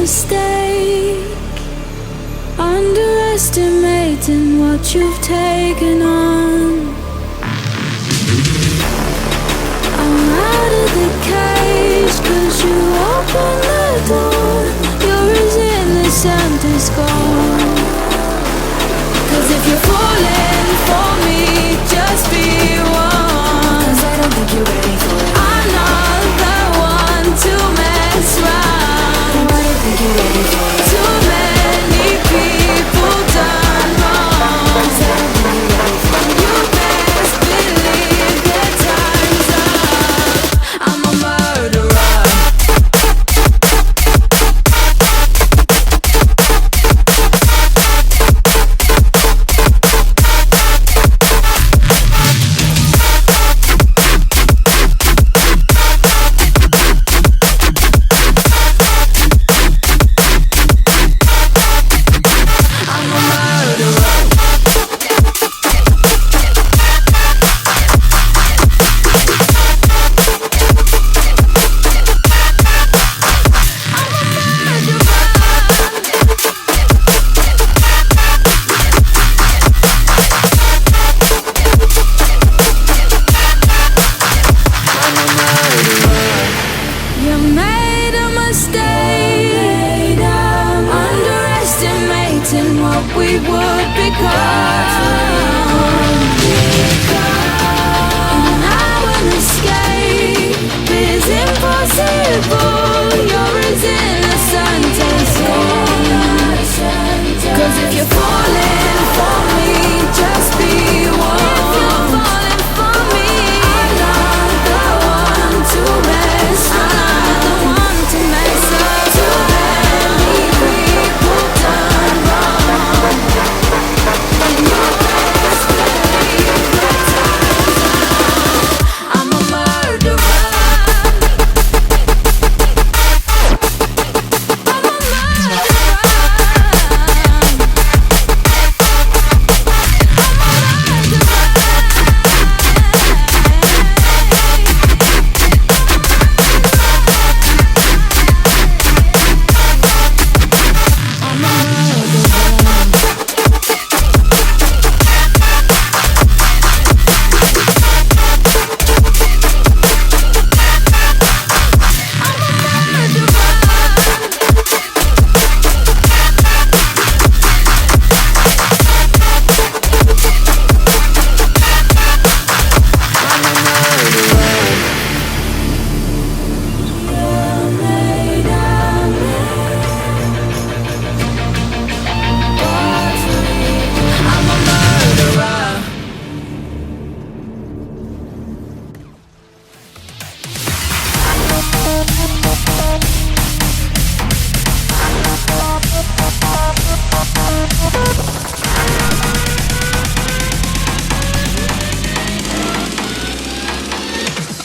mistake, underestimating what you've taken on. I'm out of the cage, 'cause you opened the door. You're as innocent as gold. 'Cause if you're falling for me, just be one. 'Cause I don't think you're ready for it. I'm not the one to mess around. No, I don't think you're ready for it. Too many people done wrong. 'Cause I don't think you're ready for it. You best believe that time's up. I'm a murderer.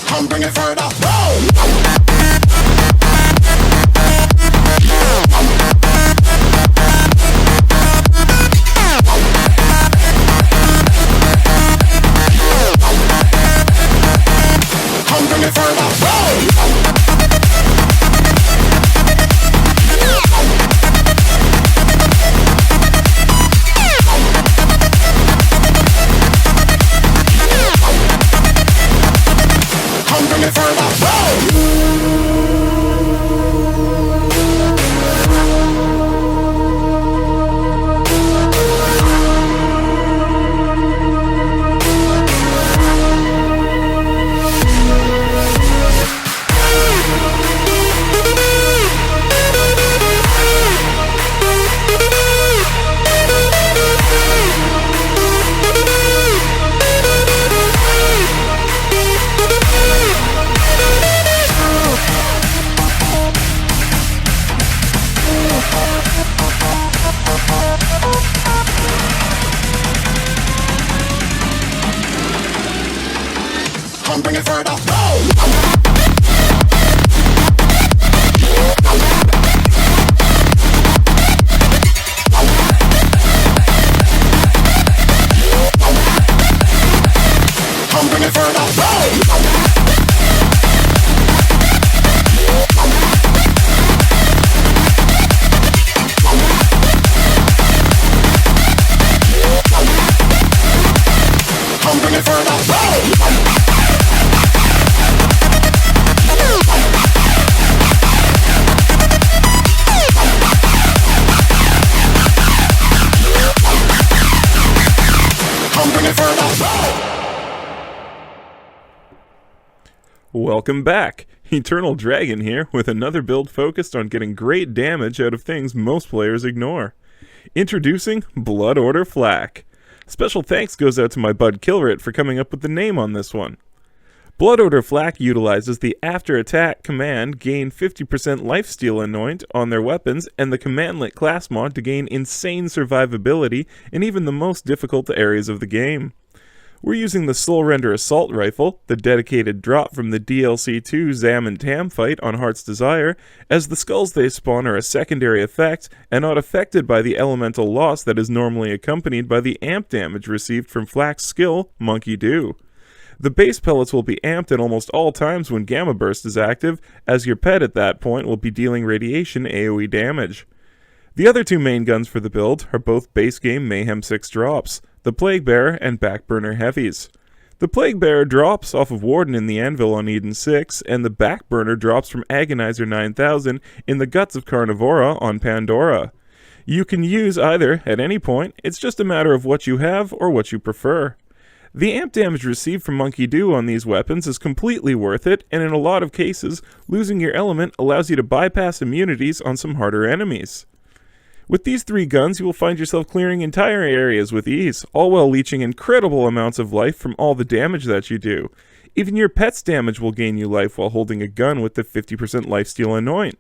Come bring it further. Come bring it further. Come bring it further. Come bring it further. Come bring it further. Come bring it further. Welcome back! Eternal Dragon here with another build focused on getting great damage out of things most players ignore. Introducing Blood Order Flak. Special thanks goes out to my bud Kilrit for coming up with the name on this one. Blood Order Flak utilizes the after attack command gain 50% lifesteal anoint on their weapons and the commandlet class mod to gain insane survivability in even the most difficult areas of the game. We're using the Soul Render Assault Rifle, the dedicated drop from the DLC2 Zam and Tam fight on Heart's Desire, as the skulls they spawn are a secondary effect and not affected by the elemental loss that is normally accompanied by the amp damage received from Flak's skill, Monkey Do. The base pellets will be amped at almost all times when Gamma Burst is active, as your pet at that point will be dealing radiation AoE damage. The other two main guns for the build are both base game Mayhem 6 drops, the Plague Bearer and Backburner Heavies. The Plague Bearer drops off of Warden in the Anvil on Eden 6, and the Backburner drops from Agonizer 9000 in the Guts of Carnivora on Pandora. You can use either at any point, it's just a matter of what you have or what you prefer. The amp damage received from Monkey Do on these weapons is completely worth it, and in a lot of cases, losing your element allows you to bypass immunities on some harder enemies. With these three guns, you will find yourself clearing entire areas with ease, all while leeching incredible amounts of life from all the damage that you do. Even your pet's damage will gain you life while holding a gun with the 50% lifesteal anoint.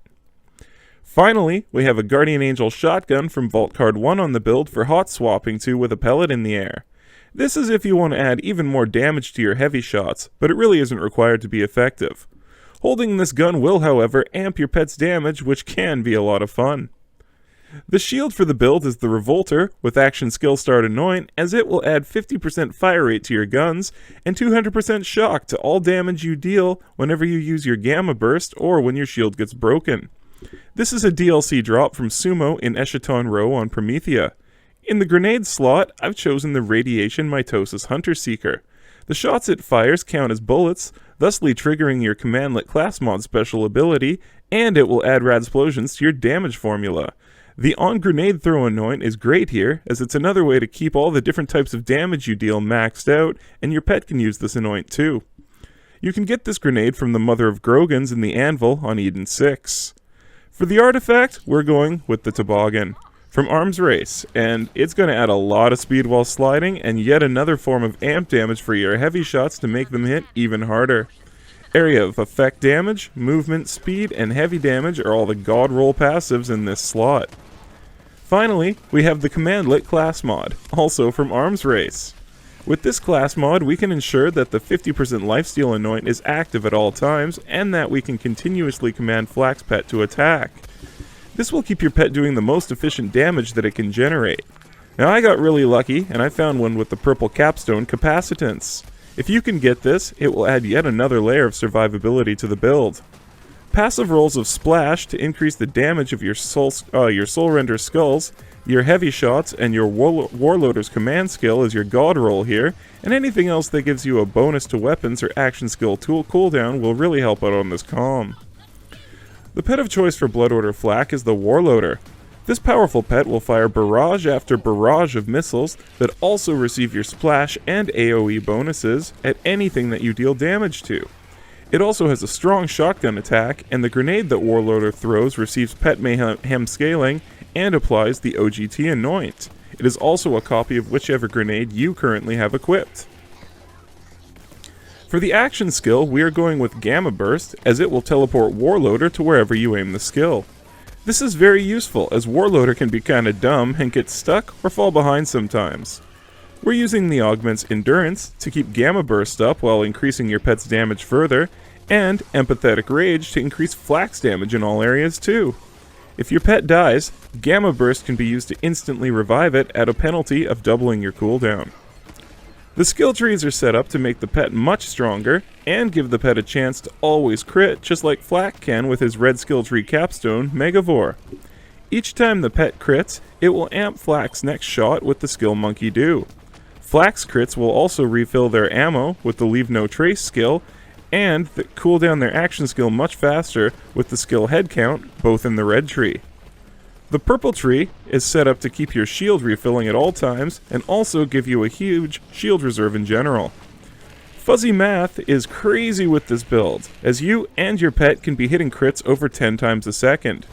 Finally, we have a Guardian Angel shotgun from Vault Card 1 on the build for hot swapping to with a pellet in the air. This is if you want to add even more damage to your heavy shots, but it really isn't required to be effective. Holding this gun will, however, amp your pet's damage, which can be a lot of fun. The shield for the build is the Revolter with Action Skill Start Anoint, as it will add 50% fire rate to your guns and 200% shock to all damage you deal whenever you use your Gamma Burst or when your shield gets broken. This is a DLC drop from Sumo in Eschaton Row on Promethea. In the grenade slot, I've chosen the Radiation Mitosis Hunter Seeker. The shots it fires count as bullets, thusly triggering your Commandlet class mod special ability, and it will add Radsplosions to your damage formula. The on-grenade throw anoint is great here, as it's another way to keep all the different types of damage you deal maxed out, and your pet can use this anoint too. You can get this grenade from the Mother of Grogans in the Anvil on Eden 6. For the artifact, we're going with the Toboggan from Arms Race, and it's going to add a lot of speed while sliding, and yet another form of amp damage for your heavy shots to make them hit even harder. Area of effect damage, movement, speed, and heavy damage are all the god roll passives in this slot. Finally, we have the Commandlet class mod, also from Arms Race. With this class mod, we can ensure that the 50% lifesteal anoint is active at all times, and that we can continuously command Flak's pet to attack. This will keep your pet doing the most efficient damage that it can generate. Now I got really lucky, and I found one with the purple capstone Capacitance. If you can get this, it will add yet another layer of survivability to the build. Passive rolls of Splash to increase the damage of your Soul Render skulls, your heavy shots, and your Warloader's command skill is your god roll here, and anything else that gives you a bonus to weapons or action skill tool cooldown will really help out on this comm. The pet of choice for Blood Order Flak is the Warloader. This powerful pet will fire barrage after barrage of missiles that also receive your splash and AoE bonuses at anything that you deal damage to. It also has a strong shotgun attack, and the grenade that Warloader throws receives pet mayhem scaling and applies the OGT anoint. It is also a copy of whichever grenade you currently have equipped. For the action skill, we are going with Gamma Burst, as it will teleport Warloader to wherever you aim the skill. This is very useful, as Warloader can be kinda dumb and get stuck or fall behind sometimes. We're using the augment's Endurance to keep Gamma Burst up while increasing your pet's damage further, and Empathetic Rage to increase Flak's damage in all areas too. If your pet dies, Gamma Burst can be used to instantly revive it at a penalty of doubling your cooldown. The skill trees are set up to make the pet much stronger, and give the pet a chance to always crit, just like Flak can with his red skill tree capstone, Megavore. Each time the pet crits, it will amp Flak's next shot with the skill Monkey Do. Flak's crits will also refill their ammo with the Leave No Trace skill, and cool down their action skill much faster with the skill head count, both in the red tree. The purple tree is set up to keep your shield refilling at all times, and also give you a huge shield reserve in general. Fuzzy math is crazy with this build, as you and your pet can be hitting crits over 10 times a second.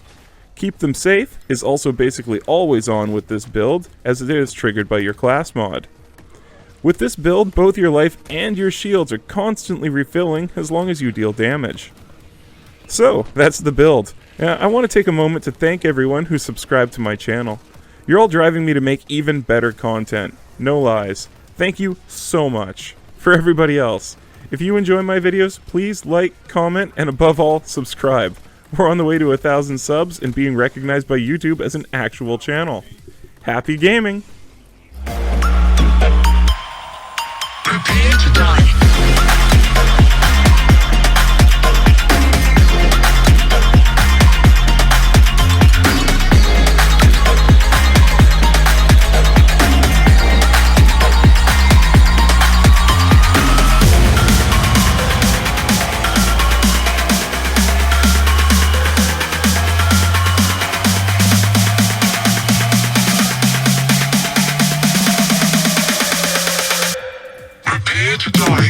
Keep them safe is also basically always on with this build, as it is triggered by your class mod. With this build, both your life and your shields are constantly refilling as long as you deal damage. So, that's the build. I want to take a moment to thank everyone who subscribed to my channel. You're all driving me to make even better content. No lies. Thank you so much. For everybody else, if you enjoy my videos, please like, comment, and above all, subscribe. We're on the way to 1,000 subs and being recognized by YouTube as an actual channel. Happy gaming! Prepare to die. Prepare to die.